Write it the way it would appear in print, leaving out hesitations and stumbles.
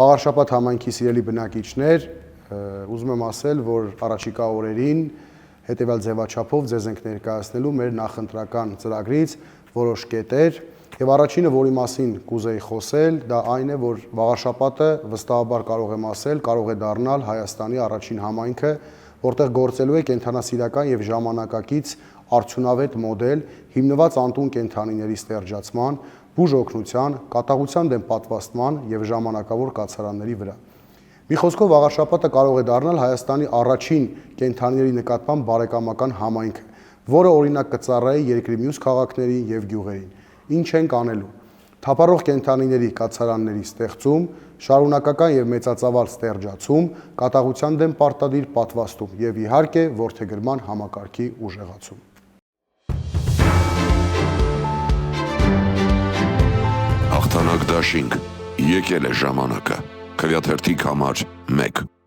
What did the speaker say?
Վաղարշապատ համայնքի սիրելի բնակիչներ, ուզում եմ ասել, որ առաջիկա օրերին հետևյալ ձևաչափով ձեզ ենք ներկայացնելու մեր նախընտրական ծրագրից որոշ կետեր, եւ առաջինը, որի մասին կուզեի խոսել, դա այն է, որ Վաղարշապատը վստահաբար կարող եմ ասել, կարող է դառնալ Հայաստանի առաջին համայնքը, որտեղ գործելու է կենդանասիրական եւ ժամանակակից արդյունավետ մոդել, հիմնված անտուն կենդանիների ստերջացման, բուժօգնության, կատաղության դեմ պատվաստման եւ ժամանակավոր կացարանների վրա։ Մի խոսքով Վաղարշապատը կարող է դառնալ Հայաստանի առաջին կենդանիների նկատմամբ բարեկամական համայնքը, որը օրինակ կծառայի երկրի մյուս քաղաքներին եւ գյուղերին։ Ինչ ենք անելու։ Թափառող կենդանիների կացարանների ստեղծում, շարունակական եւ մեծածավալ ստերջացում, կատաղության դեմ պարտադիր պատվաստում եւ իհարկե որդեգրման համակարգի ուժեղացում։ Հաղթանակ դաշինք, եկել է ժամանակը, Քվեաթերթիկ համար 1